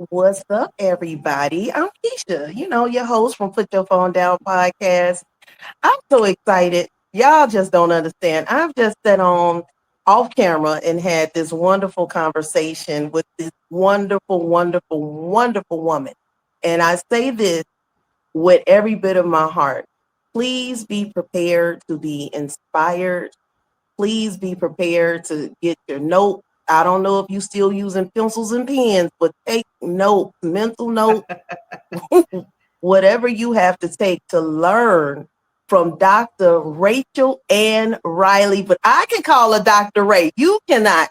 What's up, everybody? I'm Keisha, your host from Put Your Phone Down podcast. I'm so excited. Y'all just don't understand. I've just sat on off camera and had this wonderful conversation with this wonderful, wonderful, wonderful woman. And I say this with every bit of my heart. Please be prepared to be inspired. Please be prepared to get your note. I don't know if you still using pencils and pens, but take notes, mental notes, whatever you have to take to learn from Dr. Rachel Ann Riley. But I can call her Dr. Ray. You cannot.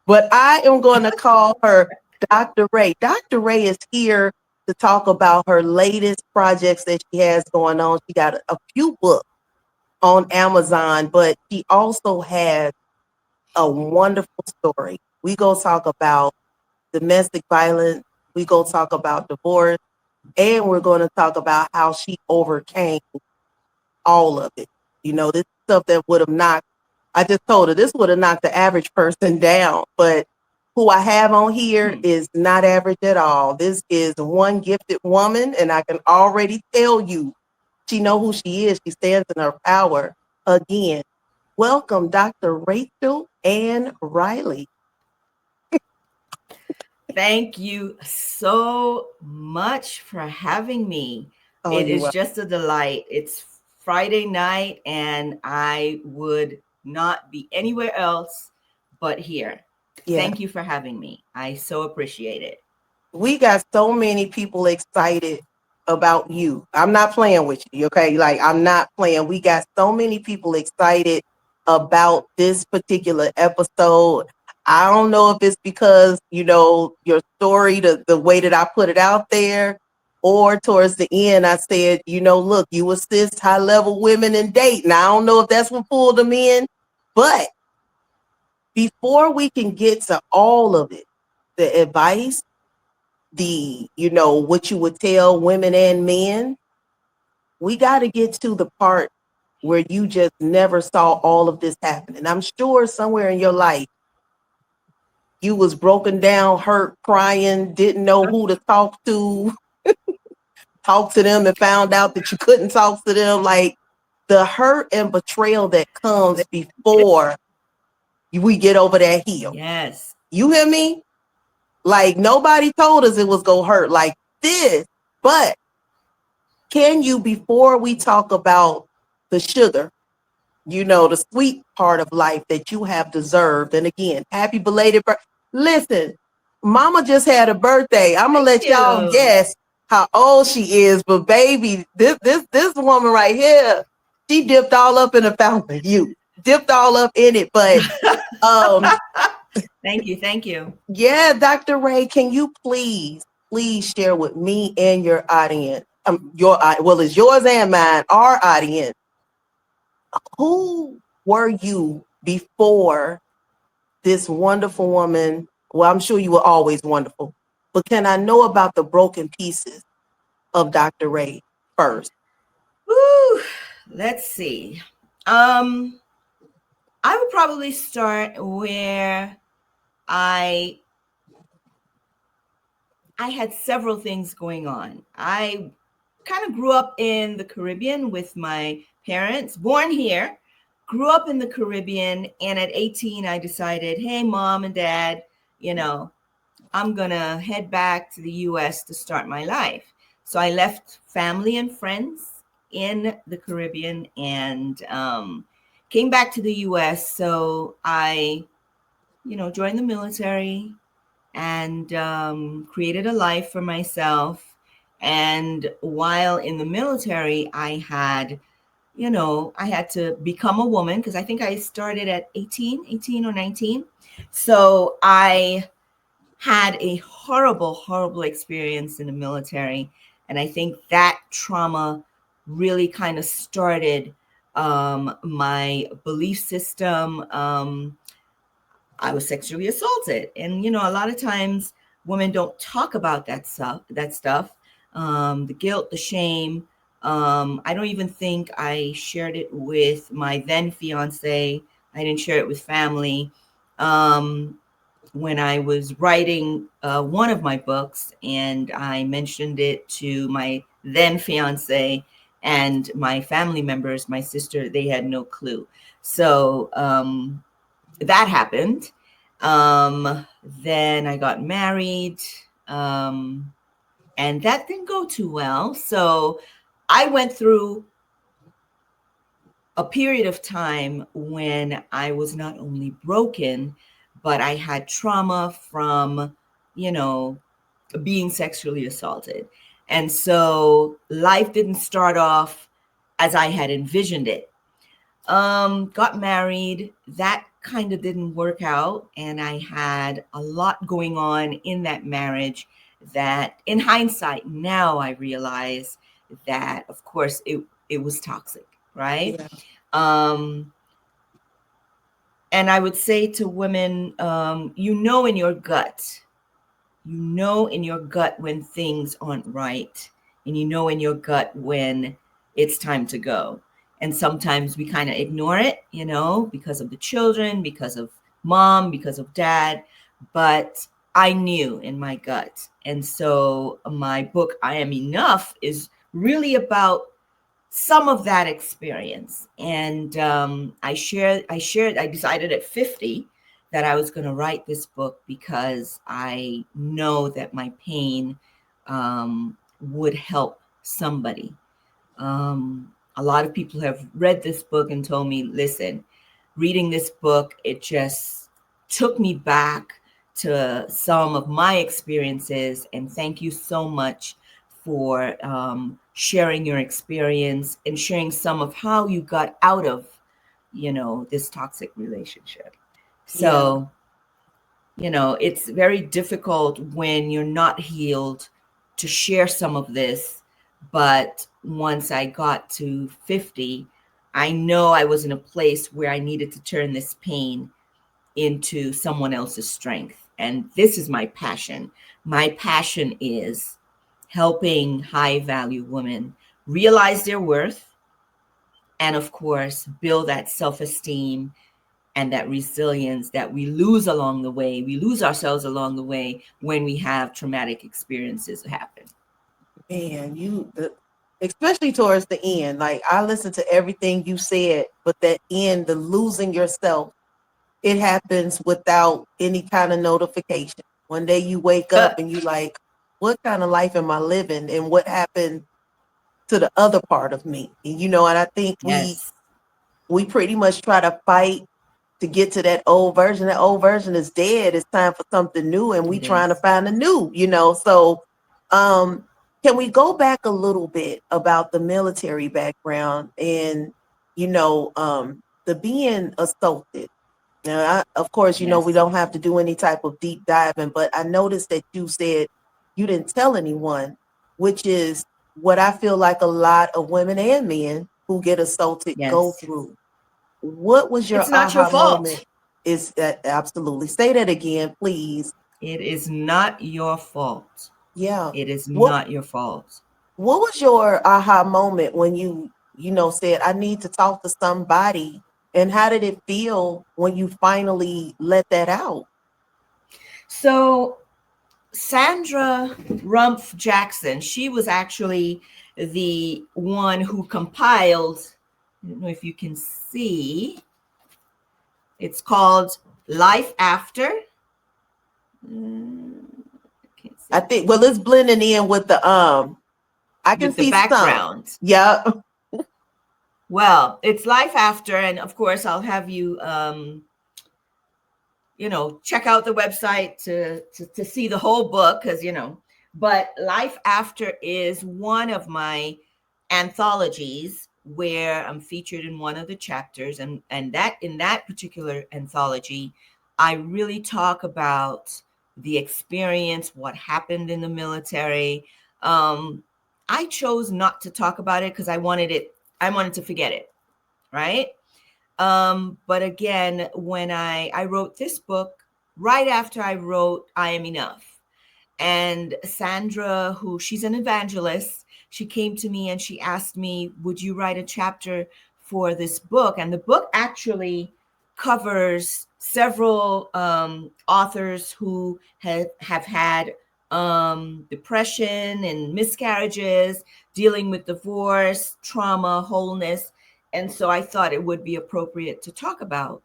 But I am going to call her Dr. Ray. Dr. Ray is here to talk about her latest projects that she has going on. She got a few books on Amazon, but she also has a wonderful story. We go talk about domestic violence. We go talk about divorce, and we're going to talk about how she overcame all of it. This stuff that would have knocked. I just told her this would have knocked the average person down, but who I have on here is not average at all. This is one gifted woman, and I can already tell you, she know who she is. She stands in her power. Again, welcome, Dr. Rachel Ann Riley. Thank you so much for having me. Oh, It you is welcome. just a delight. It's Friday night, and I would not be anywhere else but here. Yeah. Thank you for having me. I so appreciate it. We got so many people excited about you. I'm not playing with you, okay? Like, I'm not playing. We got so many people excited about this particular episode. I don't know if it's because, your story, the way that I put it out there, or towards the end, I said, look, you assist high level women in dating. I don't know if that's what pulled them in, but before we can get to all of it, the advice, what you would tell women and men, we got to get to the part where you just never saw all of this happen. And I'm sure somewhere in your life, you was broken down, hurt, crying, didn't know who to talk to them and found out that you couldn't talk to them. Like the hurt and betrayal that comes before we get over that hill. Yes. You hear me? Like nobody told us it was going to hurt like this, but can you, before we talk about the sugar, the sweet part of life that you have deserved, and again, happy belated birthday. Listen, mama just had a birthday. I'm gonna Thank let y'all you. guess how old she is, but baby, this woman right here, she dipped all up in the fountain. You dipped all up in it, but um, Thank you. Thank you. yeah, Dr. Ray, can you please share with me and your audience, it's yours and mine, our audience. Who were you before this wonderful woman? Well, I'm sure you were always wonderful, but can I know about the broken pieces of Dr. Ray first? Woo. Let's see. Um, I would probably start where I I had several things going on. I kind of grew up in the Caribbean with my parents, born here, grew up in the Caribbean. And at 18, I decided, hey, mom and dad, you know, I'm going to head back to the US to start my life. So I left family and friends in the Caribbean and came back to the US. So I, joined the military and created a life for myself. And while in the military, I had to become a woman because I think I started at 18 or 19. So I had a horrible, horrible experience in the military. And I think that trauma really kind of started my belief system. I was sexually assaulted. And, a lot of times women don't talk about that stuff, the guilt, the shame. I don't even think I shared it with my then fiance. I didn't share it with family. Um, when I was writing one of my books, and I mentioned it to my then fiance and my family members, my sister, they had no clue. So that happened. Then I got married, um, and that didn't go too well. So I went through a period of time when I was not only broken, but I had trauma from, you know, being sexually assaulted. And so life didn't start off as I had envisioned it. Got married. That kind of didn't work out. And I had a lot going on in that marriage that, in hindsight, now I realize that, of course, it was toxic, right? Yeah. Um, and I would say to women, you know, in your gut when things aren't right, and you know in your gut when it's time to go. And sometimes we kind of ignore it, you know, because of the children, because of mom, because of dad. But I knew in my gut. And so my book, I Am Enough, is really about some of that experience. And I decided at 50 that I was going to write this book because I know that my pain would help somebody. A lot of people have read this book and told me, listen, reading this book, it just took me back to some of my experiences. And thank you so much for sharing your experience and sharing some of how you got out of, you know, this toxic relationship. Yeah. So, you know, it's very difficult when you're not healed to share some of this. But once I got to 50, I know I was in a place where I needed to turn this pain into someone else's strength. And this is my passion. My passion is helping high value women realize their worth and, of course, build that self esteem and that resilience that we lose along the way. We lose ourselves along the way when we have traumatic experiences happen. Man, especially towards the end, like I listened to everything you said, but that end, the losing yourself, it happens without any kind of notification. One day you wake up and you like, what kind of life am I living? And what happened to the other part of me? And and I think Yes, we pretty much try to fight to get to that old version. That old version is dead. It's time for something new, and we it trying to is. find a new. So, um, can we go back a little bit about the military background and the being assaulted? Now, of course, we Yes, don't have to do any type of deep diving, but I noticed that you said you didn't tell anyone, which is what I feel like a lot of women and men who get assaulted go yes. through. What was your It's not your aha moment? fault. Is that absolutely? Say that again, please. It is not your fault. Yeah. It is What not your fault. What was your aha moment when you said I need to talk to somebody? And how did it feel when you finally let that out? So, Sandra Rumpf Jackson, she was actually the one who compiled, I don't know if you can see, it's called Life After. Can't I see think well, it's blending in with the I can with the see some. background. Yeah. Well, it's Life After, and of course, I'll have you, check out the website to see the whole book because But Life After is one of my anthologies where I'm featured in one of the chapters, and that in that particular anthology, I really talk about the experience, what happened in the military. I chose not to talk about it because I wanted to forget it, right? But again, when I wrote this book, right after I wrote I Am Enough, and Sandra, who she's an evangelist, she came to me and she asked me, would you write a chapter for this book? And the book actually covers several authors who have had depression and miscarriages, dealing with divorce, trauma, wholeness. And so I thought it would be appropriate to talk about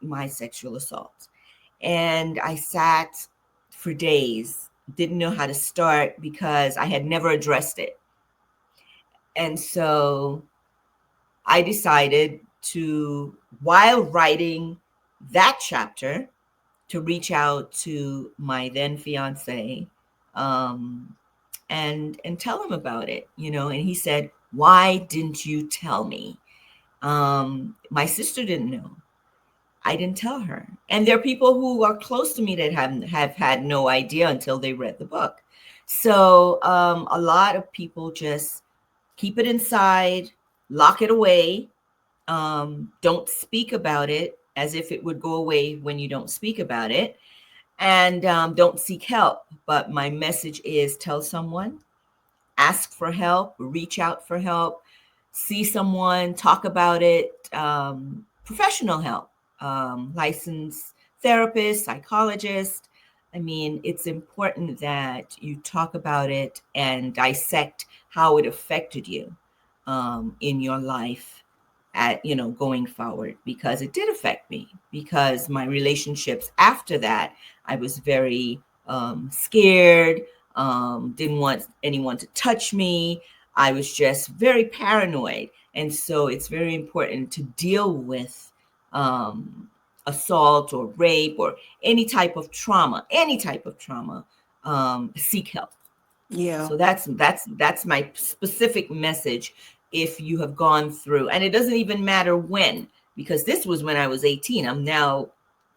my sexual assault. And I sat for days, didn't know how to start because I had never addressed it. And so I decided to, while writing that chapter, to reach out to my then fiance, um, and tell him about it, you know. And he said, "Why didn't you tell me?" My sister didn't know. I didn't tell her. And there are people who are close to me that have had no idea until they read the book. So a lot of people just keep it inside, lock it away, don't speak about it as if it would go away when you don't speak about it, and don't seek help. But my message is tell someone, ask for help, reach out for help, see someone, talk about it, professional help, licensed therapist, psychologist. I mean, it's important that you talk about it and dissect how it affected you in your life at, you know, going forward, because it did affect me, because my relationships after that, I was very scared, didn't want anyone to touch me. I was just very paranoid. And so it's very important to deal with um, assault or rape or any type of trauma, seek help. Yeah. So that's my specific message. If you have gone through, and it doesn't even matter when, because this was when I was 18. I'm now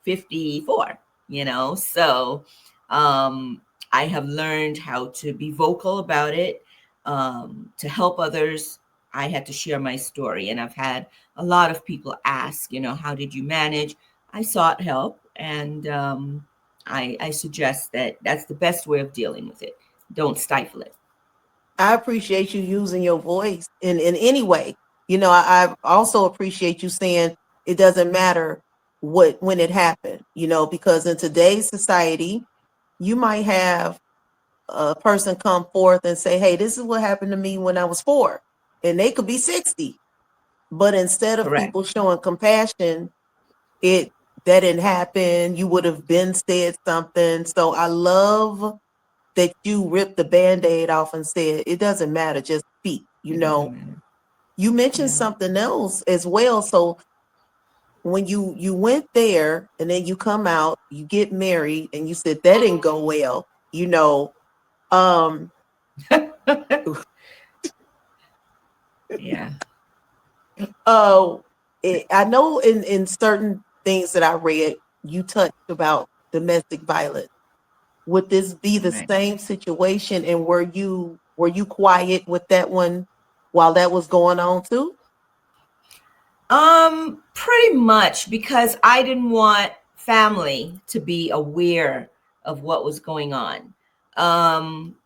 54, you know. So um I have learned how to be vocal about it, to help others. I had to share my story, and I've had a lot of people ask, you know, how did you manage? I sought help, and I suggest that that's the best way of dealing with it. Don't stifle it. I appreciate you using your voice in any way. I also appreciate you saying it doesn't matter what when it happened, because in today's society, you might have a person come forth and say, "Hey, this is what happened to me when I was 4." And they could be 60. But instead of Correct. people showing compassion, it that didn't happen. You would have been said something. So I love that you ripped the band-aid off and said it doesn't matter, just speak. It doesn't matter. You mentioned Yeah. something else as well. So when you went there and then you come out, you get married, and you said that didn't go well, um Yeah. oh, I know in certain things that I read, you touched about domestic violence. Would this be the Right. same situation, and were you quiet with that one while that was going on too? Pretty much, because I didn't want family to be aware of what was going on. Um,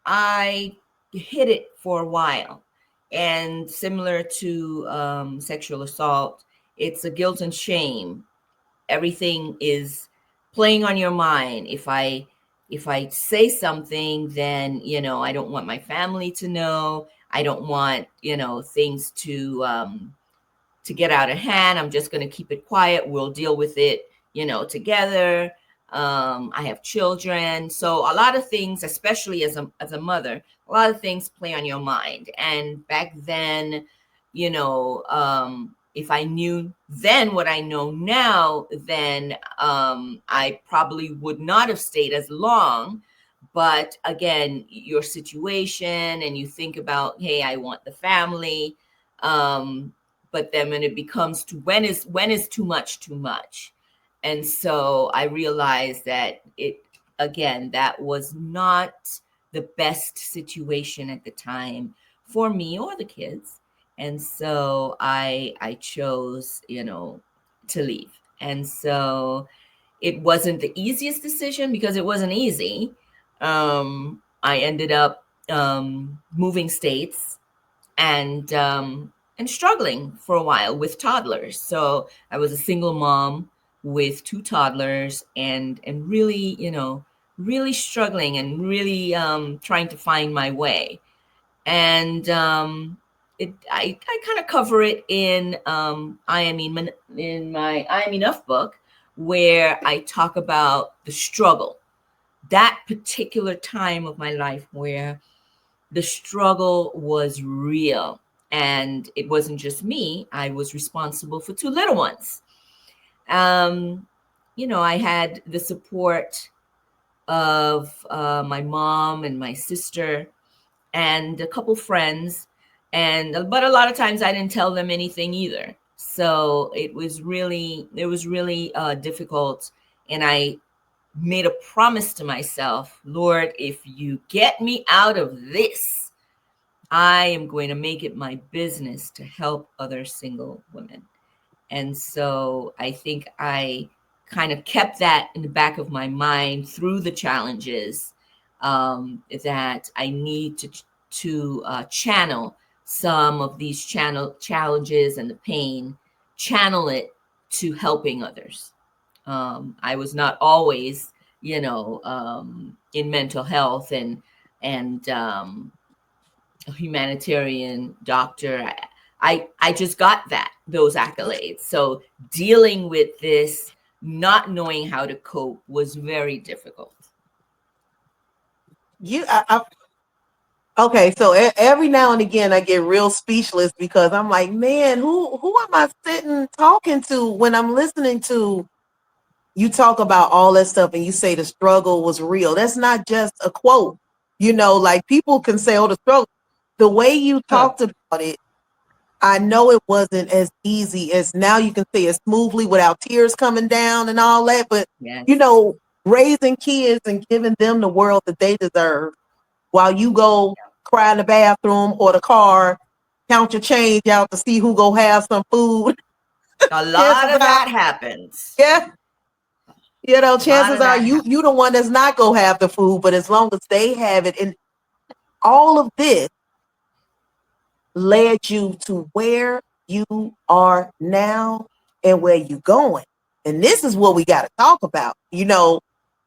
I hid it for a while. And similar to sexual assault, it's a guilt and shame. Everything is playing on your mind. If I say something, then, you know, I don't want my family to know. I don't want, you know, things to get out of hand. I'm just going to keep it quiet. We'll deal with it, you know, together. I have children, so a lot of things, especially as a mother, a lot of things play on your mind. And back then, you know, if I knew then what I know now, then I probably would not have stayed as long. But again, your situation, and you think about, hey, I want the family. But then when it becomes to when is too much. And so I realized that it, again, that was not the best situation at the time for me or the kids. And so I chose, you know, to leave. And so it wasn't the easiest decision, because it wasn't easy. I ended up moving states, and struggling for a while with toddlers. So I was a single mom, with two toddlers, and really, really struggling and really trying to find my way. And I kind of cover it in in my I Am Enough book, where I talk about the struggle, that particular time of my life where the struggle was real. And it wasn't just me, I was responsible for two little ones. Um, I had the support of my mom and my sister and a couple friends, and but a lot of times I didn't tell them anything either. So it was really difficult, and I made a promise to myself, Lord, if you get me out of this, I am going to make it my business to help other single women. And so I think I kind of kept that in the back of my mind through the challenges, that I need to channel some of these challenges and the pain, channel it to helping others. I was not always, in mental health and a humanitarian doctor. I just got those accolades. So dealing with this, not knowing how to cope, was very difficult. You, okay. So every now and again, I get real speechless because I'm like, man, who am I sitting talking to when I'm listening to you talk about all that stuff and you say the struggle was real? That's not just a quote. Like people can say, oh, the struggle. The way you Huh. talked about it, I know it wasn't as easy as now you can say it smoothly without tears coming down and all that. But, you Yes. know, raising kids and giving them the world that they deserve while you go cry in the bathroom or the car, count your change out to see who go have some food. A lot Chances of are, that happens. yeah, A lot chances of are that you happens. the one that's not gonna have the food, but as long as they have it, and all of this led you to where you are now and where you going. And this is what we got to talk about.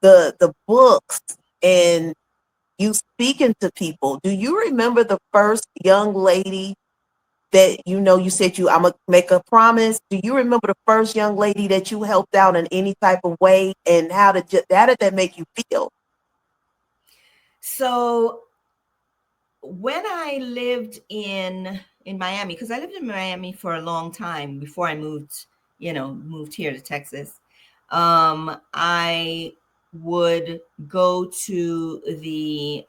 The books and you speaking to people. Do you remember the first young lady that you said I'm gonna make a promise? Do you remember the first young lady that you helped out in any type of way, and how did that make you feel? So when I lived in Miami, because I lived in Miami for a long time before I moved here to Texas, I would go to the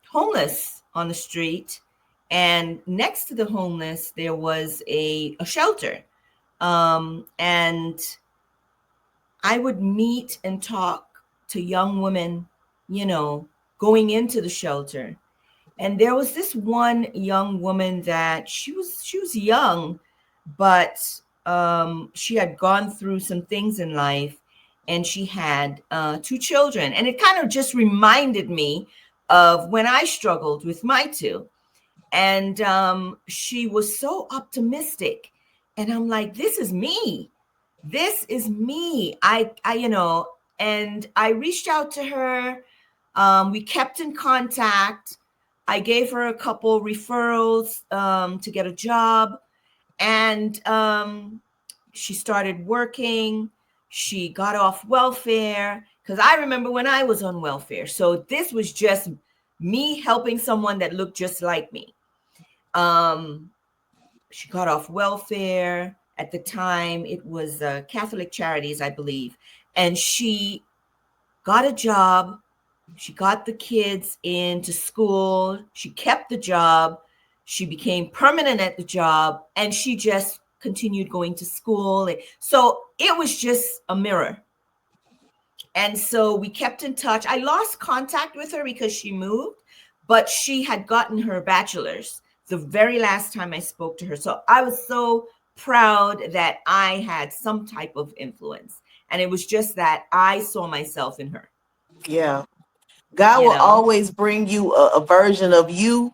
homeless on the street, and next to the homeless there was a shelter, and I would meet and talk to young women, you know, going into the shelter. And there was this one young woman that she was young, but she had gone through some things in life, and she had two children, and it kind of just reminded me of when I struggled with my two. And she was so optimistic, and I'm like, this is me, this is me. And I reached out to her. We kept in contact. I gave her a couple referrals to get a job, and she started working. She got off welfare, because I remember when I was on welfare. So this was just me helping someone that looked just like me. Um, she got off welfare. At the time, it was Catholic Charities, I believe. And she got a job. She got the kids into school. She kept the job. She became permanent at the job, and she just continued going to school. So it was just a mirror. And so we kept in touch. I lost contact with her because she moved, but she had gotten her bachelor's the very last time I spoke to her. So I was so proud that I had some type of influence. And it was just that I saw myself in her, Yeah. God you will know? always bring you a version of you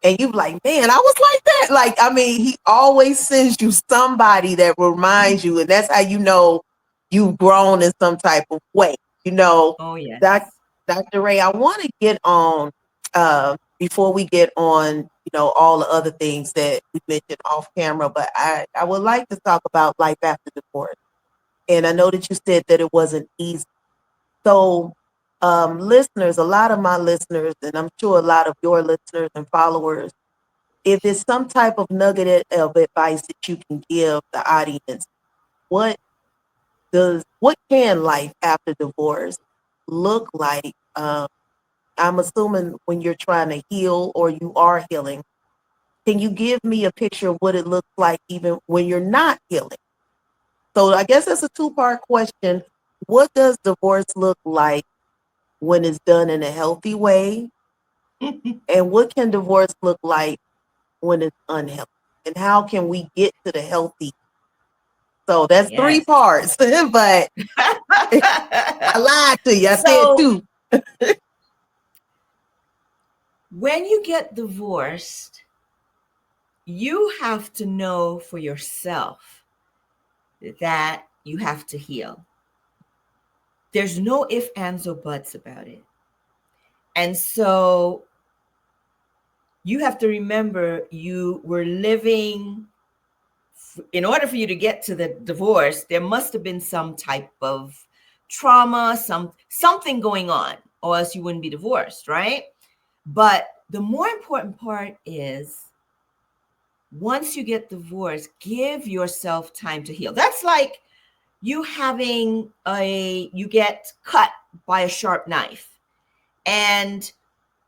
And you like, man, I was like that. Like, I mean, he always sends you somebody that reminds you, and that's how you know you've grown in some type of way. You know, Oh, Doc, yes. Dr. Ray, I want to get on before we get on, all the other things that we mentioned off camera, but I would like to talk about life after divorce. And I know that you said that it wasn't easy. So, listeners, a lot of my listeners, and I'm sure a lot of your listeners and followers, if it's some type of nugget of advice that you can give the audience, what what can life after divorce look like? I'm assuming when you're trying to heal or you are healing, can you give me a picture of what it looks like even when you're not healing? So I guess that's a two-part question. What does divorce look like when it's done in a healthy way? And what can divorce look like when it's unhealthy? And how can we get to the healthy? So that's three Yes. parts, but I lied to you. I said So two. when you get divorced, you have to know for yourself that you have to heal. There's no ifs, ands, or buts about it. And so you have to remember you were living, in order for you to get to the divorce, there must have been some type of trauma, something going on, or else you wouldn't be divorced, right? But the more important part is once you get divorced, give yourself time to heal. That's like you get cut by a sharp knife and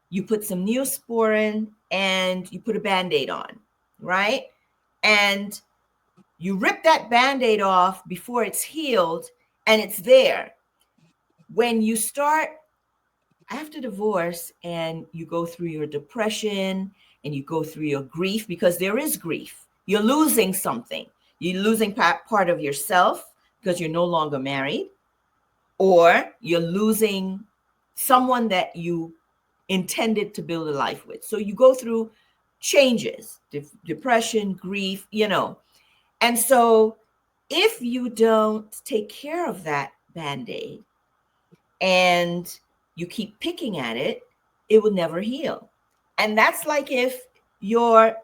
you put some neosporin and you put a band-aid on, right? And you rip that band-aid off before it's healed and it's there. When you start after divorce and you go through your depression and you go through your grief, because there is grief, you're losing something. You're losing part of yourself because you're no longer married, or you're losing someone that you intended to build a life with. So you go through changes, depression, grief, And so if you don't take care of that band aid and you keep picking at it, it will never heal. And that's like if you're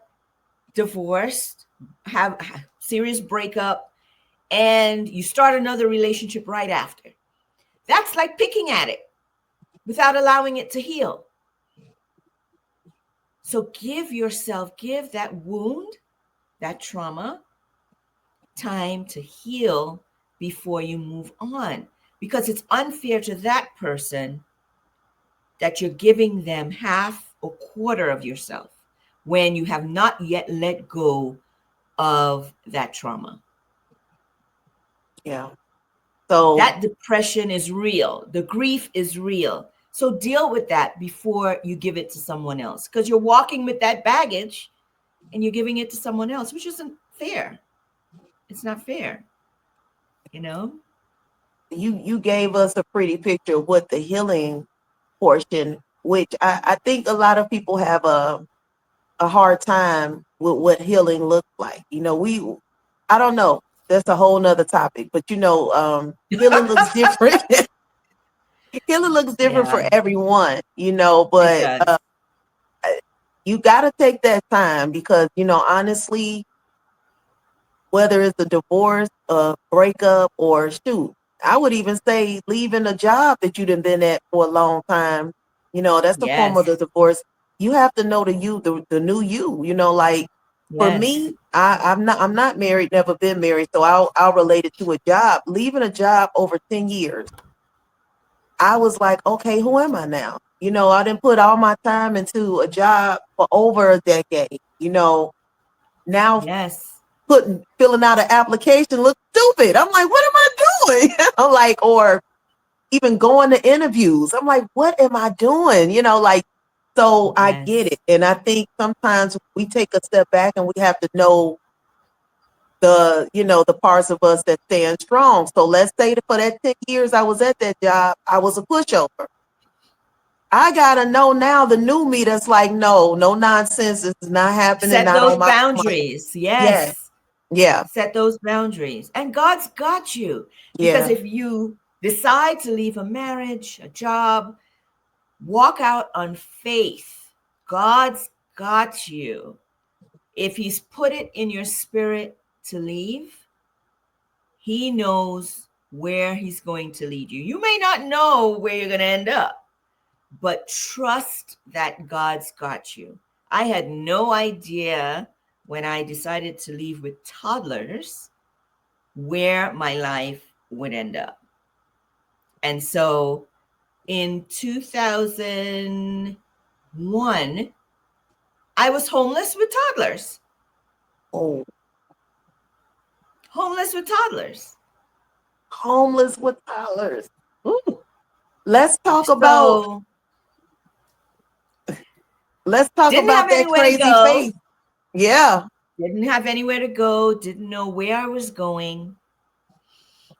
divorced, have a serious breakup, and you start another relationship right after. That's like picking at it without allowing it to heal. So give that wound, that trauma, time to heal before you move on. Because it's unfair to that person that you're giving them half or quarter of yourself when you have not yet let go of that trauma. Yeah. So That depression is real. The grief is real. So deal with that before you give it to someone else because you're walking with that baggage and you're giving it to someone else, which isn't fair. It's not fair, you know? you gave us a pretty picture of what the healing portion, which I think a lot of people have a hard time with what healing looks like. I don't know. That's a whole nother topic, but healing looks different. Healing looks different Yeah, for everyone, it but does. you got to take that time because, honestly, whether it's a divorce, a breakup, or shoot, I would even say leaving a job that you've been at for a long time. That's the form of Yes, the divorce. You have to know the new you. Like for yes, me, I'm not married, never been married, so I'll relate it to a job. Leaving a job over 10 years, I was like, okay, who am I now? I didn't put all my time into a job for over a decade. Now yes, filling out an application looks stupid. I'm like, what am I doing? I'm like, or even going to interviews. I'm like, what am I doing? So I get yes, it. And I think sometimes we take a step back and we have to know the parts of us that stand strong. So let's say that for that 10 years I was at that job, I was a pushover. I gotta know now the new me that's like, no, no nonsense. This is not happening. Set Not those on my life. boundaries. Yeah, Yes. yeah, Set those boundaries. And God's got you. Because yeah. if you decide to leave a marriage, a job, walk out on faith, God's got you. If He's put it in your spirit to leave, He knows where He's going to lead you. You may not know where you're going to end up, but trust that God's got you. I had no idea when I decided to leave with toddlers where my life would end up. And so in 2001, I was homeless with toddlers. Oh, Homeless with toddlers. homeless with dollars. Ooh. Let's talk about So let's talk didn't about have that anywhere to crazy go. faith. Yeah. Didn't have anywhere to go. Didn't know where I was going.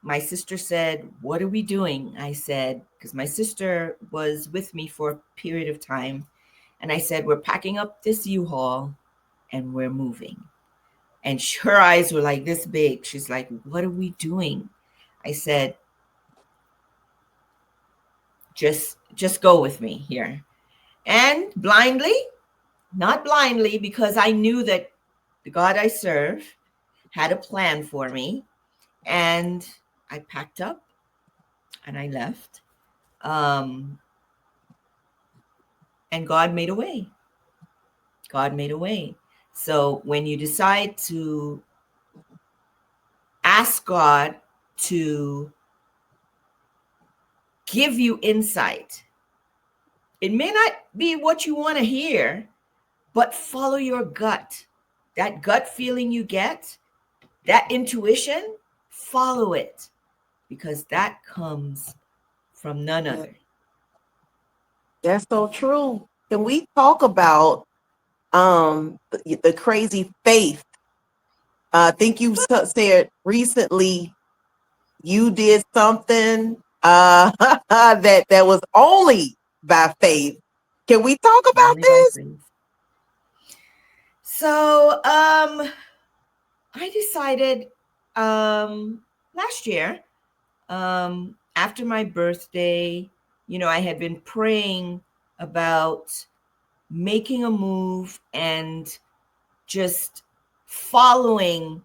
My sister said, "What are we doing?" I said, because my sister was with me for a period of time. And I said, "We're packing up this U-Haul and we're moving." And her eyes were like this big. She's like, "What are we doing?" I said, just go with me here. And blindly, not blindly, because I knew that the God I serve had a plan for me. And I packed up and I left. Um, and God made a way. God made a way. So when you decide to ask God to give you insight, it may not be what you want to hear, but follow your gut. That gut feeling you get, that intuition, follow it, because that comes from none Yeah, other. that's so true. Can we talk about the crazy faith? I think you said recently you did something that was only by faith. Can we talk about Only by this? faith. So I decided last year, after my birthday, I had been praying about making a move and just following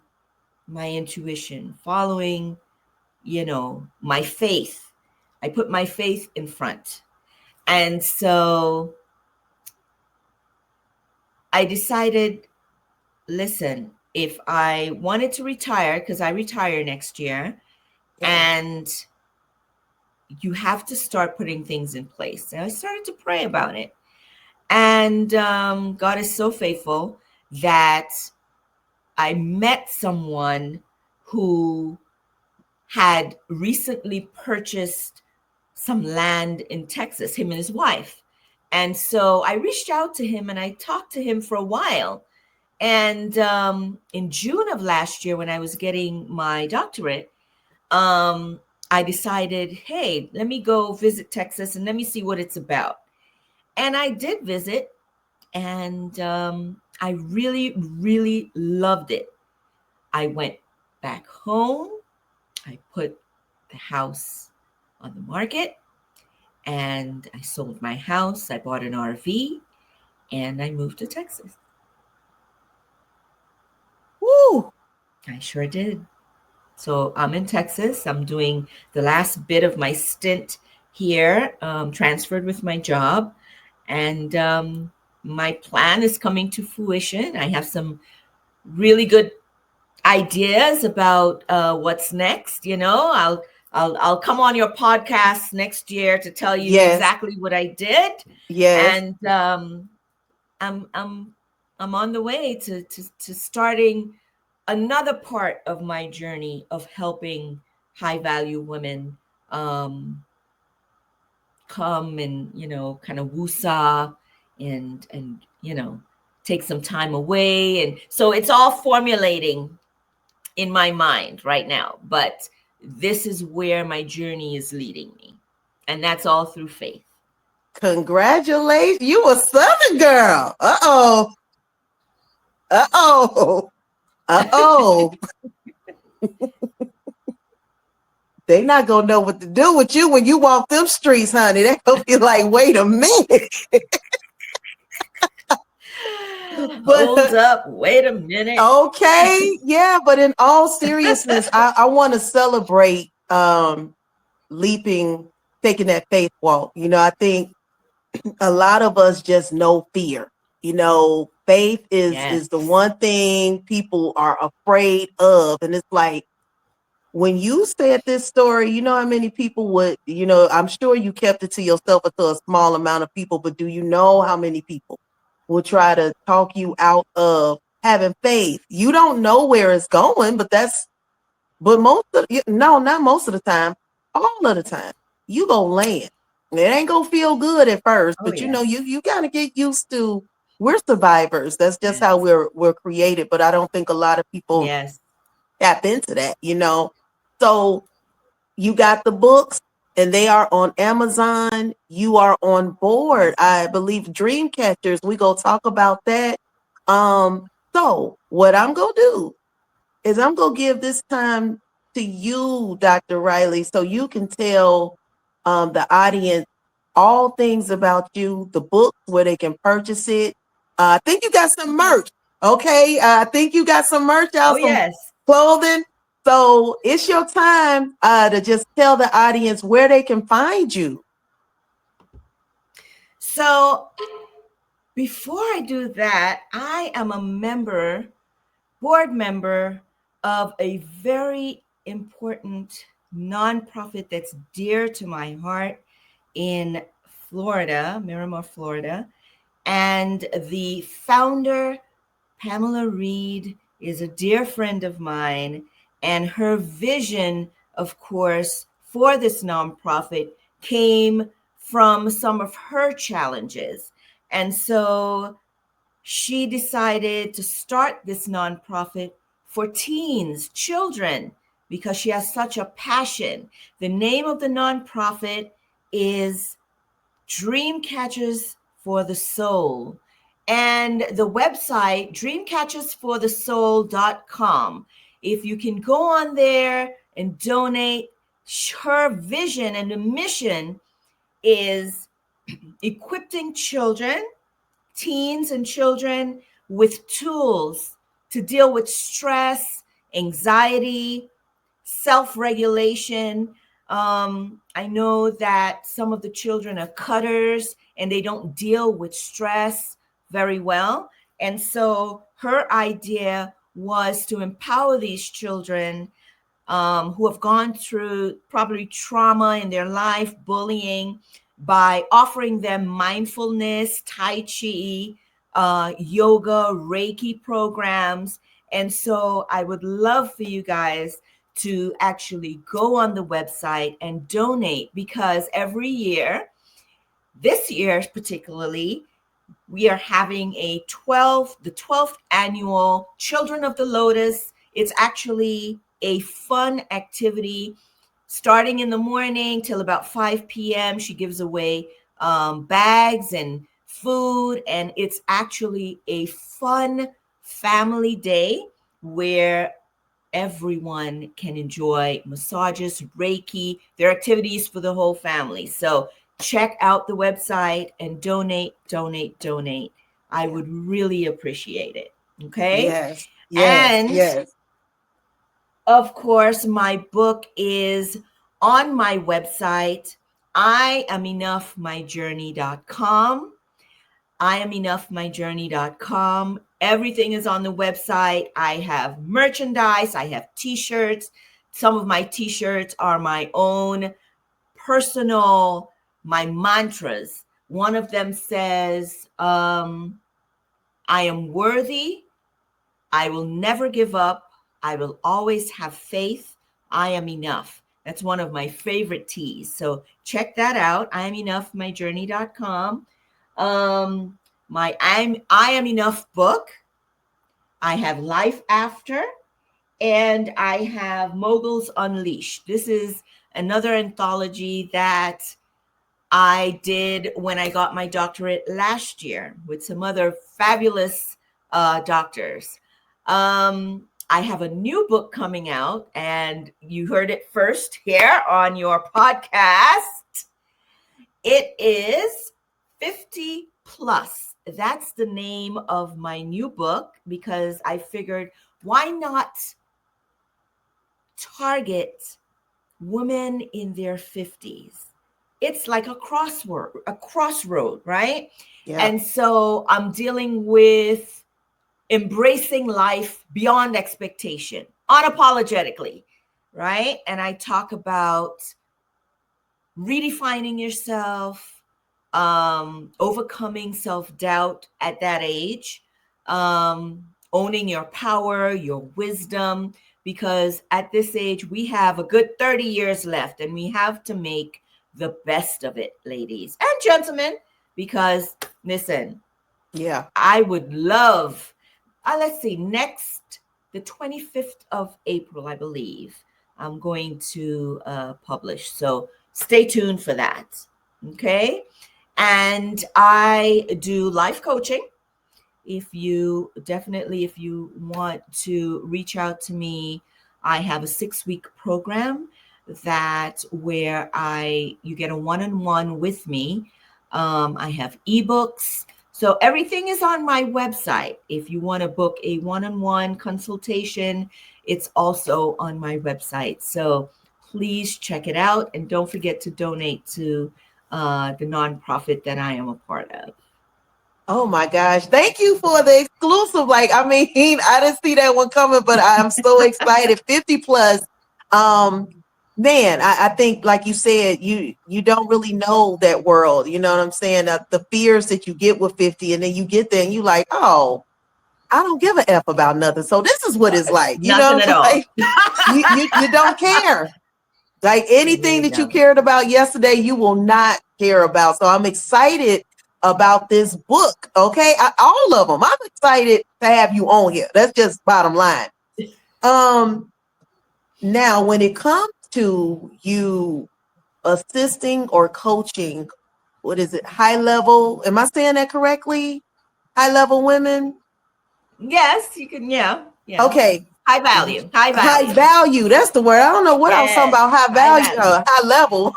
my intuition, following, my faith. I put my faith in front. And so I decided, listen, if I wanted to retire, because I retire next year, Yeah. and you have to start putting things in place. And I started to pray about it. And God is so faithful that I met someone who had recently purchased some land in Texas, him and his wife. And so I reached out to him and I talked to him for a while. And in June of last year, when I was getting my doctorate, I decided, hey, let me go visit Texas and let me see what it's about. And I did visit, and I really, really loved it. I went back home. I put the house on the market and I sold my house. I bought an RV and I moved to Texas. Woo. I sure did. So I'm in Texas. I'm doing the last bit of my stint here, transferred with my job. And my plan is coming to fruition. I have some really good ideas about what's next. I'll come on your podcast next year to tell you Yes. exactly what I did, Yes. and I'm I'm I'm on the way to starting another part of my journey of helping high value women come and kind of woosah and take some time away, and so it's all formulating in my mind right now, but this is where my journey is leading me, and that's all through faith. Congratulations. You a Southern girl. Uh-oh. Uh-oh. Uh-oh. They not gonna know what to do with you when you walk them streets, honey. They gonna be like, wait a minute. Hold But up, wait a minute. okay, yeah, but in all seriousness, I want to celebrate leaping, taking that faith walk. I think a lot of us just know fear. Faith is the Yes. one thing people are afraid of. And it's like when you said this story, you know how many people would, I'm sure you kept it to yourself or to a small amount of people, but do you know how many people will try to talk you out of having faith? You don't know where it's going, but no, not most of the time, all of the time, you gonna land. It ain't gonna feel good at first, Oh, but yes. you gotta get used to. We're survivors. That's just how Yes. we're created. But I don't think a lot of people Yes. tap into that. So you got the books, and they are on Amazon. You are on board. Yes. I believe Dream Catchers. We go talk about that. So what I'm gonna do is I'm going to give this time to you, Dr. Riley, so you can tell the audience all things about you, the book, where they can purchase it. I think you got some merch. Okay. I think you got some merch Oh, out, some yes. clothing. So it's your time to just tell the audience where they can find you. So before I do that, I am a board member of a very important nonprofit that's dear to my heart in Florida, Miramar, Florida. And the founder, Pamela Reed, is a dear friend of mine. And her vision, of course, for this nonprofit came from some of her challenges. And so she decided to start this nonprofit for teens, children, because she has such a passion. The name of the nonprofit is Dream Catchers for the Soul. And the website, dreamcatchersforthesoul.com. If you can go on there and donate, her vision and the mission is equipping children, teens and children with tools to deal with stress, anxiety, self regulation. I know that some of the children are cutters and they don't deal with stress very well. And so her idea was to empower these children who have gone through probably trauma in their life, bullying, by offering them mindfulness, Tai Chi, yoga, Reiki programs. And so I would love for you guys to actually go on the website and donate, because every year, this year particularly, we are having the 12th annual Children of the Lotus. It's actually a fun activity starting in the morning till about 5 p.m. She gives away bags and food, and it's actually a fun family day where everyone can enjoy massages, Reiki. There are activities for the whole family. So check out the website and donate, donate, donate. I Yeah. would really appreciate it. Okay. Yes. Yes. And Yes. of course, my book is on my website, IamEnoughMyJourney.com. IamEnoughMyJourney.com. Everything is on the website. I have merchandise, I have t shirts. Some of my t shirts are my own personal, my mantras. One of them says, I am worthy. I will never give up. I will always have faith. I am enough. That's one of my favorite teas. So check that out. IamEnoughMyJourney.com. My I Am Enough book. I have Life After, and I have Moguls Unleashed. This is another anthology that I did when I got my doctorate last year with some other fabulous doctors. I have a new book coming out, and you heard it first here on your podcast. It is 50 Plus. That's the name of my new book because I figured why not target women in their 50s? It's like a crossroad, right? Yeah. And so I'm dealing with embracing life beyond expectation, unapologetically, right? And I talk about redefining yourself, overcoming self doubt at that age, owning your power, your wisdom, because at this age, we have a good 30 years left and we have to make the best of it, ladies and gentlemen, because listen, Yeah. I would love, let's see, next, the 25th of April, I believe, I'm going to publish. So stay tuned for that. Okay. And I do life coaching. If you want to reach out to me, I have a 6-week program that where you get a one-on-one with me. I have ebooks. So everything is on my website. If you want to book a one-on-one consultation, it's also on my website. So please check it out and don't forget to donate to the nonprofit that I am a part of. Oh my gosh. Thank you for the exclusive. Like, I mean, I didn't see that one coming, but I'm so excited. 50 plus. Um, man, I think like you said, you don't really know that world. You know what I'm saying? The fears that you get with 50, and then you get there and you like, oh, I don't give a F about nothing. So this is what it's like. You know Nothing what at I'm all. saying? You don't care. Like You anything really that you don't. cared about yesterday, you will not care about. So I'm excited about this book. Okay. All of them. I'm excited to have you on here. That's just bottom line. Um, Now when it comes to you assisting or coaching, what is it? High level. Am I saying that correctly? High level women. Yes, you can. Yeah, yeah. Okay. High value. High High value. value. That's the word. I don't know what I was talking Yes, about. High high value, value. high level.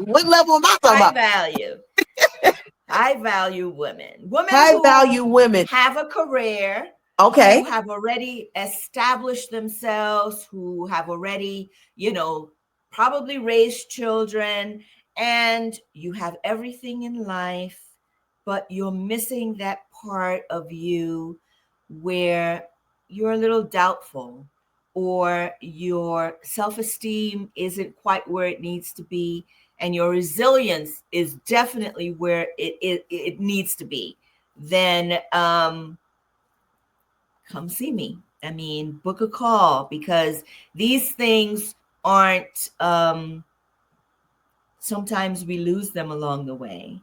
What level am I talking High about? value. High value women. Women High who value women. have a career, who Okay. have already established themselves, who have already, probably raised children, and you have everything in life, but you're missing that part of you where you're a little doubtful or your self-esteem isn't quite where it needs to be and your resilience is definitely where it needs to be, then come see me. I mean, book a call because these things aren't, sometimes we lose them along the way.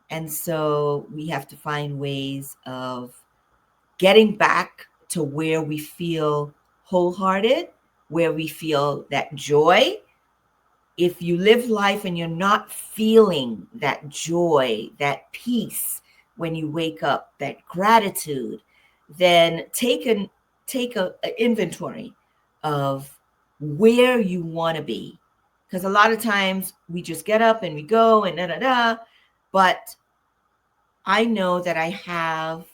And so we have to find ways of getting back to where we feel wholehearted, where we feel that joy. If you live life and you're not feeling that joy, that peace when you wake up, that gratitude, then take a inventory of where you want to be. Because a lot of times we just get up and we go and da da da. But I know that I have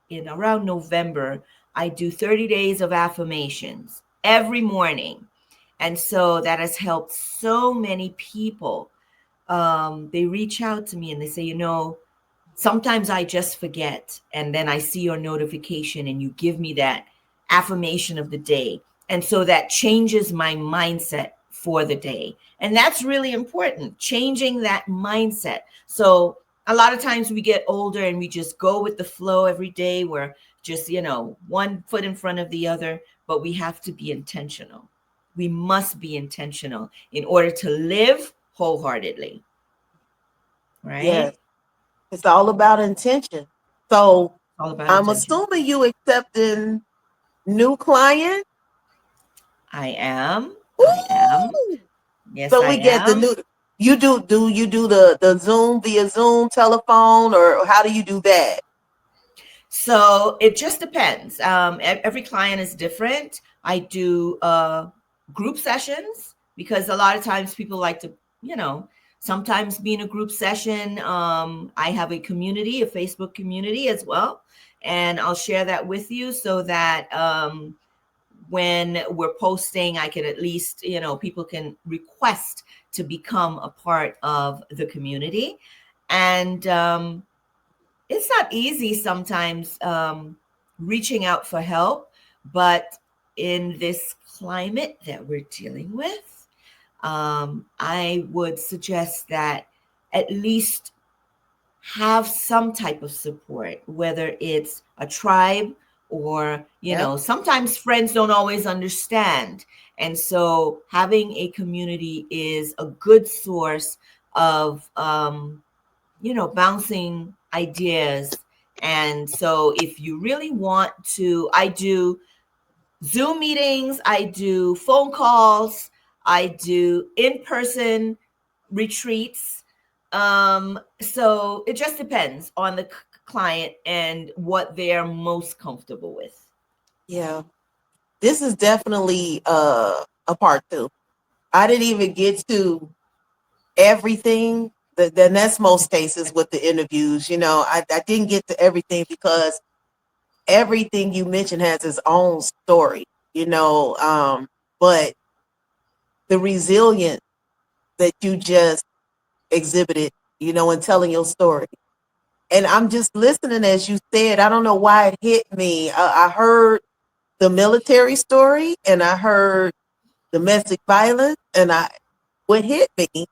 in around November, I do 30 days of affirmations every morning. And so that has helped so many people. They reach out to me and they say, sometimes I just forget. And then I see your notification and you give me that affirmation of the day. And so that changes my mindset for the day. And that's really important, changing that mindset. So a lot of times we get older and we just go with the flow every day. We're just, one foot in front of the other, but we have to be intentional. We must be intentional in order to live wholeheartedly, Yes. right? It's all about intention. So All about I'm intention. assuming you accepting new clients. I am. I am. Woo! Yes, So I we get the am. new. You do the Zoom via Zoom telephone, or how do you do that? So it just depends. Every client is different. I do group sessions because a lot of times people like to, you know, sometimes be in a group session. I have a community, a Facebook community as well. And I'll share that with you so that when we're posting, I can at least, you know, people can request to become a part of the community. And it's not easy sometimes reaching out for help, but in this climate that we're dealing with, I would suggest that at least have some type of support, whether it's a tribe or, you Yep. know, sometimes friends don't always understand. And so having a community is a good source of, you know, bouncing ideas. And so if you really want to, I do Zoom meetings, I do phone calls, I do in person retreats. So it just depends on the client and what they're most comfortable with. Yeah. This is definitely a part two. I didn't even get to everything. Then that's most cases with the interviews. I didn't get to everything because everything you mentioned has its own story. You know, but the resilience that you just exhibited, in telling your story. And I'm just listening as you said. I don't know why it hit me. I heard the military story, and I heard domestic violence, and what hit me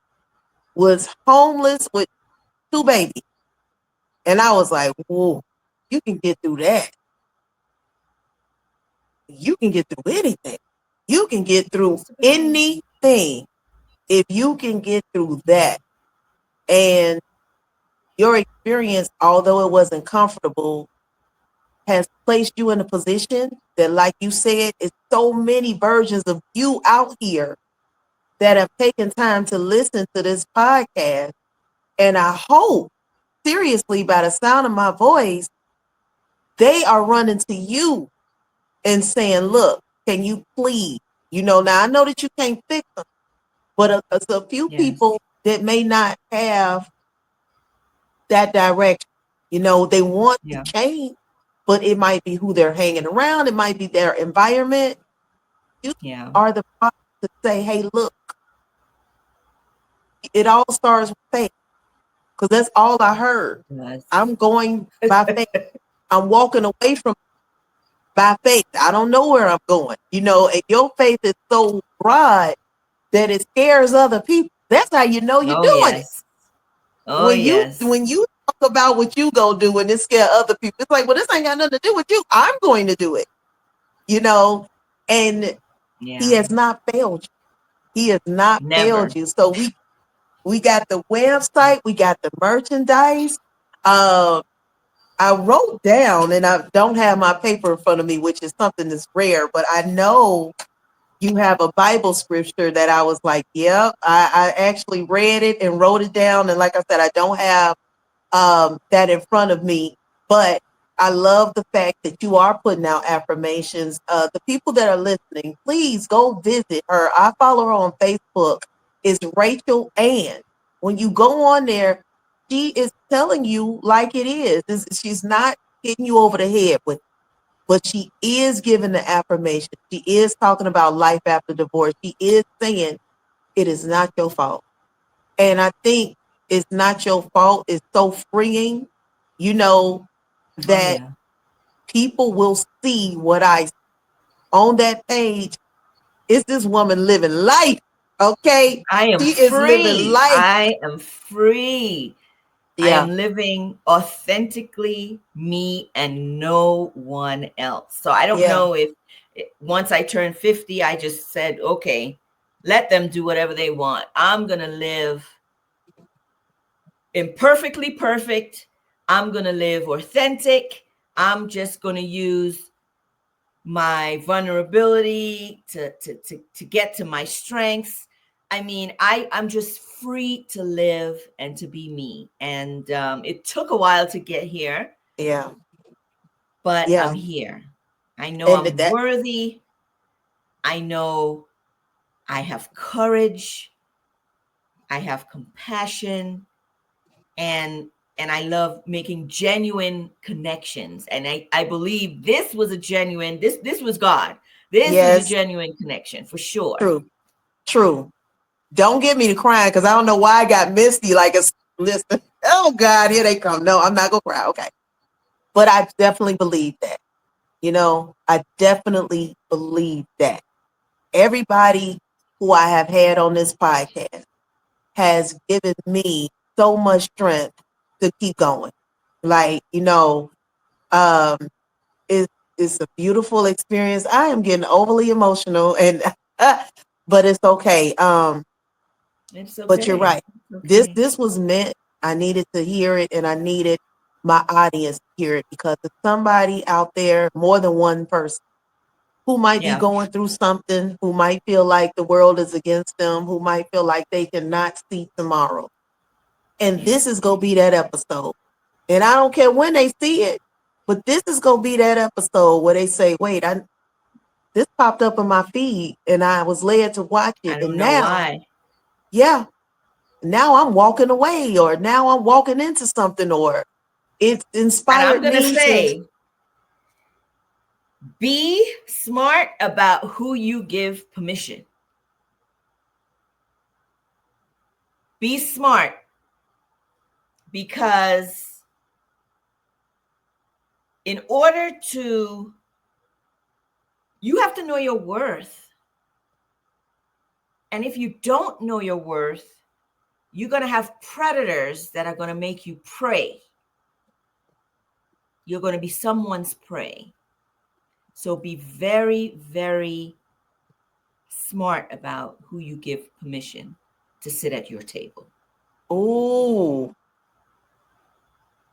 was homeless with two babies. And I was like, whoa, you can get through that. You can get through anything. You can get through Most of the time. anything if you can get through that. And your experience, although it wasn't comfortable, has placed you in a position that, like you said, is so many versions of you out here that have taken time to listen to this podcast. And I hope, seriously, by the sound of my voice, they are running to you and saying, look, can you please? Now I know that you can't fix them, but a few Yes. people that may not have that direction, they want to Yeah. change, but it might be who they're hanging around, it might be their environment. You Yeah. are the part to say, hey, look, it all starts with faith, because that's all I heard. Yes. I'm going by faith. I'm walking away from by faith. I don't know where I'm going, and your faith is so broad that it scares other people. That's how you know you're Oh, doing it. yes. Oh, When you yes. talk about what you gonna do and it scare other people, it's like, well, this ain't got nothing to do with you. I'm going to do it, you know. And he Yeah. has not failed you. He has not Never. failed you. So we got the website, we got the merchandise. Uh, I wrote down, and I don't have my paper in front of me, which is something that's rare, but I know you have a Bible scripture that I was like, yep, I actually read it and wrote it down. And like I said, I don't have that in front of me, but I love the fact that you are putting out affirmations. The people that are listening, please go visit her. I follow her on Facebook. It's Rachel Ann. When you go on there, she is telling you like it is. She's not hitting you over the head with, but she is giving the affirmation. She is talking about life after divorce. She is saying it is not your fault. And I think it's not your fault. It's so freeing, you know, Oh, that yeah. people will see what I on that page. Is this woman living life? Okay. I am She is living free. life. I am free. I Yeah. am living authentically me and no one else. So I don't Yeah. know if once I turned 50, I just said, okay, let them do whatever they want. I'm going to live imperfectly perfect. I'm going to live authentic. I'm just going to use my vulnerability to get to my strengths. I mean, I'm just free to live and to be me. And it took a while to get here, Yeah. but I'm Yeah. here. I know And I'm that, worthy. I know I have courage. I have compassion, and I love making genuine connections. And I believe this was a genuine, this was God. This was a yes, genuine connection for sure. true. True. Don't get me to crying because I don't know why I got misty. Like it's listen. Oh God, here they come. No, I'm not gonna cry. Okay. But I definitely believe that. I definitely believe that. Everybody who I have had on this podcast has given me so much strength to keep going. Like, um, it, it's a beautiful experience. I am getting overly emotional and but it's okay. It's But you're okay. right. It's okay. This was meant. I needed to hear it and I needed my audience to hear it because there's somebody out there, more than one person, who might be Yeah. going through something, who might feel like the world is against them, who might feel like they cannot see tomorrow. And Yeah. this is going to be that episode. And I don't care when they see it, but this is going to be that episode where they say, wait, this popped up in my feed and I was led to watch it. I And don't know now, why. yeah, now I'm walking away or now I'm walking into something or it And I'm inspired going to me to, say, be smart about who you give permission. Be smart because in order to, you have to know your worth. And if you don't know your worth, you're going to have predators that are going to make you prey. You're going to be someone's prey. So be very, very smart about who you give permission to sit at your table. ooh,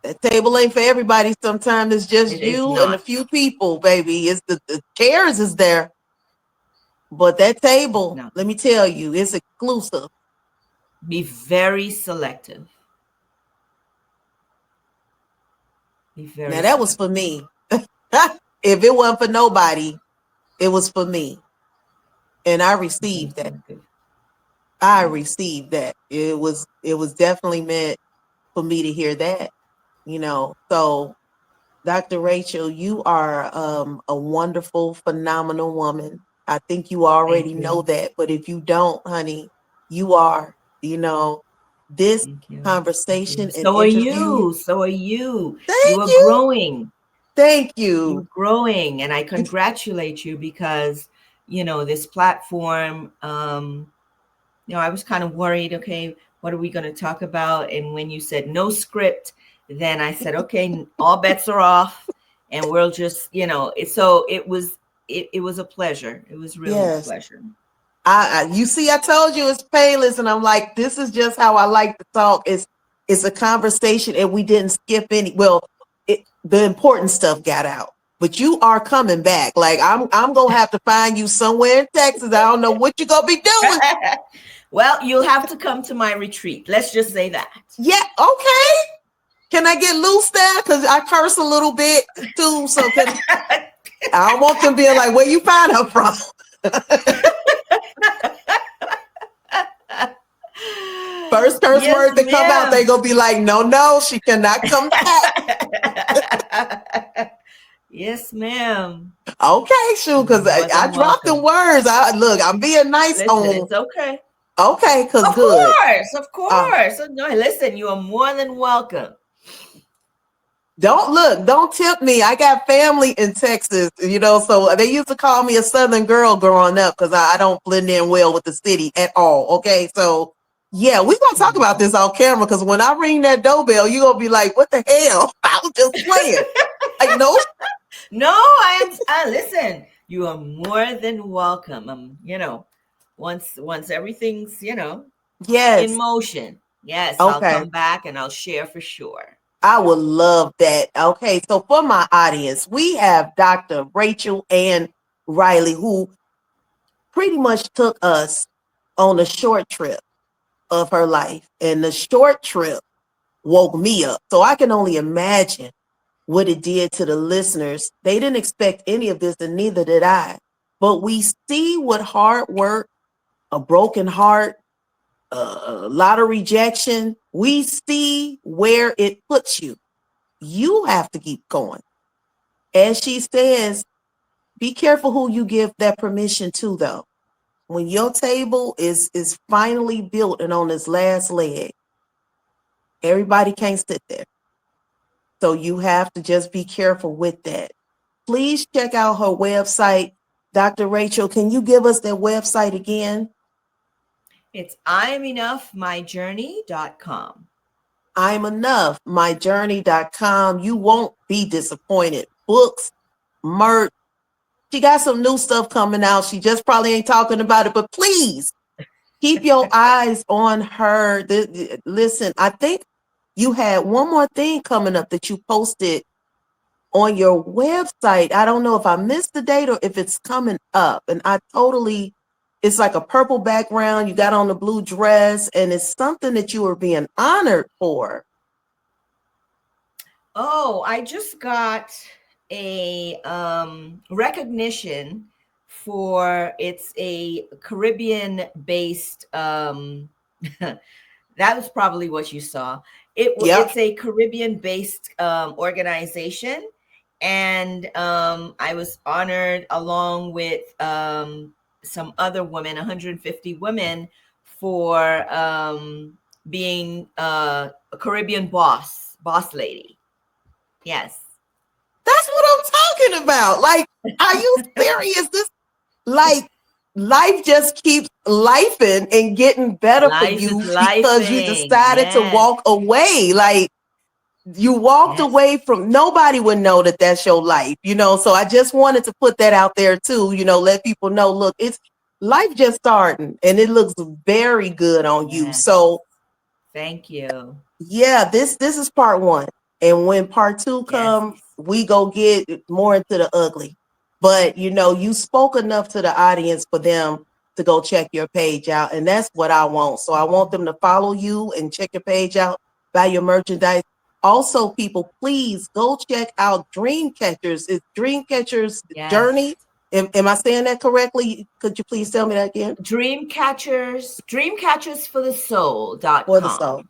that table ain't for everybody. Sometimes it's just It is you and a not. few people, baby. It's the chairs is there, but that It's table, not. let me tell you, it's exclusive. Be very selective. Be very Now that was for selective. me. If it wasn't for nobody, it was for me, and I Be very received that. selective. I Yeah. received that. It was definitely meant for me to hear that. So Dr. Rachel, you are a wonderful, phenomenal woman. I think you Thank already know you. that, but if you don't, honey, you are. You know, this Thank you. Thank you. conversation and So are interview. you. So are you. You Thank are you. growing. Thank you. You're growing. And I congratulate you because, this platform, I was kind of worried, okay, what are we going to talk about? And when you said no script, then I said, okay, all bets are off and we'll just, so it was a pleasure. It was really a Yes. pleasure. You see, I told you it's painless, and I'm like, this is just how I like to talk. It's a conversation, and we didn't skip any. Well, the important stuff got out, but you are coming back. Like I'm gonna have to find you somewhere in Texas. I don't know what you're gonna be doing. Well, you'll have to come to my retreat. Let's just say that. Yeah, okay. Can I get loose there? Because I curse a little bit too. So I don't want them being like, where you find her from? First curse Yes, word that come out, they ma'am. gonna be like, no, no, she cannot come back. Yes, ma'am. Okay, shoot, You're because more I than dropped the welcome. words. I'm being nice Listen, on. it's okay. Okay, because Of good. course, of Uh, course. No, listen, you are more than welcome. don't tip me. I got family in Texas, so they used to call me a Southern girl growing up because I don't blend in well with the city at all. Okay, so yeah, we're gonna talk about this off camera because when I ring that doorbell, you're gonna be like, what the hell? I was just playing. Like, no. No, listen, you are more than welcome. Once everything's, in Yes. motion. Yes, I'll Okay. come back and I'll share for sure. I would love that. Okay, so for my audience, we have Dr. Rachel and Riley, who pretty much took us on a short trip of her life. And the short trip woke me up. So I can only imagine what it did to the listeners. They didn't expect any of this, and neither did I. But we see what hard work, a broken heart, a lot of rejection, we see where it puts you. You have to keep going. As she says, be careful who you give that permission to, though. When your table is finally built and on its last leg, everybody can't sit there. So you have to just be careful with that. Please check out her website. Dr. Rachael, can you give us that website again? It's I'mEnoughMyJourney.com. I'm enough, myjourney.com. You won't be disappointed. Books, merch. She got some new stuff coming out. She just probably ain't talking about it, but please keep your eyes on her. Listen, I think you had one more thing coming up that you posted on your website. I don't know if I missed the date or if it's coming up. And it's like a purple background. You got on the blue dress, and it's something that you were being honored for. Oh, I just got a recognition for it's a Caribbean based that was probably what you saw. Yep. It's a Caribbean based organization, and I was honored along with some other women, 150 women, for being a Caribbean boss lady. Yes. That's what I'm talking about. Like, are you serious? This, like, life just keeps lifing and getting better for Life is you because you lifing. decided to Yes. walk away. Like, you walked Yes. away from, nobody would know that that's your life, you know? So I just wanted to put that out there too, you know, let people know, look, it's life just starting and it looks very good on you. Yes. So Thank you. yeah, this is part one. And when part two Yes. come, we go get more into the ugly. But you know, you spoke enough to the audience for them to go check your page out. And that's what I want. So I want them to follow you and check your page out, buy your merchandise. Also, people, please go check out Dreamcatchers. It's Dreamcatchers Yes. Journey. Am I saying that correctly? Could you please tell me that again? For the soul. Dreamcatchersforthesoul.com.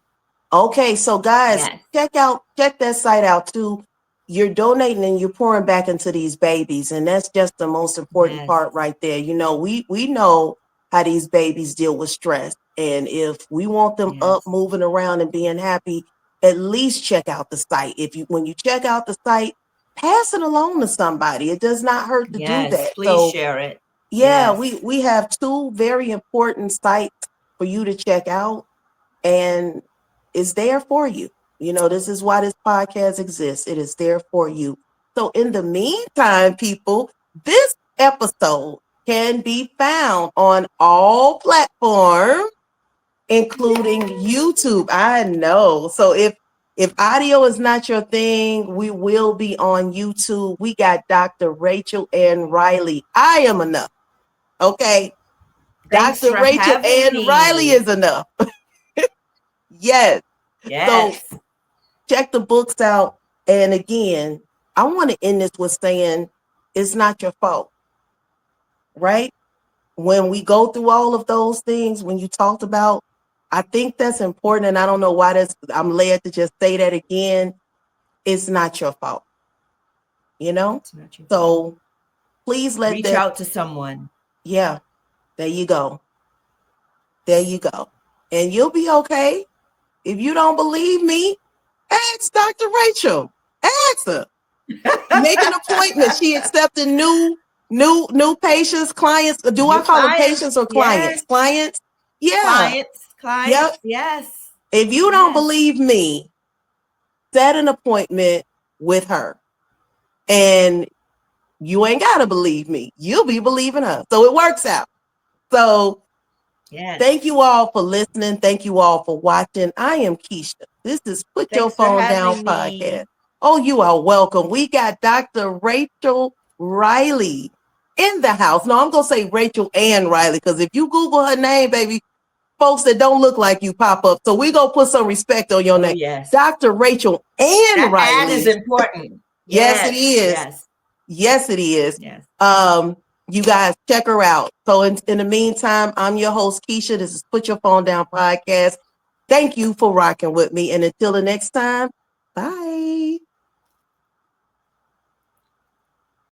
Okay, so guys, Yes. check that site out too. You're donating and you're pouring back into these babies, and that's just the most important Yes. part right there. You know, we know how these babies deal with stress, and if we want them up, Yes. moving around, and being happy, at least check out the site. If you when you check out the site, pass it along to somebody. It does not hurt to do Yes. that. Please So share it. yeah, Yes. we have two very important sites for you to check out, and it's there for you. You know, this is why this podcast exists. It is there for you. So, in the meantime, people, this episode can be found on all platforms, including YouTube. I know. So, if audio is not your thing, we will be on YouTube. We got Dr. Rachael Ann Riley. I am enough. Okay. Thanks Dr. for Rachael having Ann Riley me. is enough. Yes. So Yes. check the books out. And again, I want to end this with saying it's not your fault, right? When we go through all of those things, when you talked about, I think that's important. And I don't know why I'm led to just say that again. It's not your fault, you know? It's not your fault. So please let Reach that, out to someone. yeah, there you go. There you go. And you'll be okay. If you don't believe me, ask Dr. Rachael. Ask her. Make an appointment. She accepting new patients, clients. Do I New call them clients. patients or clients? Yes. Clients. Yeah. Clients. Clients. Yep. Yes. If you don't Yes. believe me, set an appointment with her. And you ain't gotta believe me. You'll be believing her. So it works out. So Yes. thank you all for listening. Thank you all for watching. I am Keisha. This is Put Your Thanks for Phone Down having podcast. me. Oh, you are welcome. We got Dr. Rachael Riley. in the house. No, I'm gonna say Rachel and Riley, because if you Google her name, baby, folks that don't look like you pop up. So we gonna put some respect on your Oh, name. yes. Dr. Rachel and That and is Riley. important. Yes, it Yes, is. yes, Yes, it is. yes. Um, you guys check her out. So in the meantime, I'm your host, Keisha. This is Put Your Phone Down podcast. Thank you for rocking with me. And until the next time,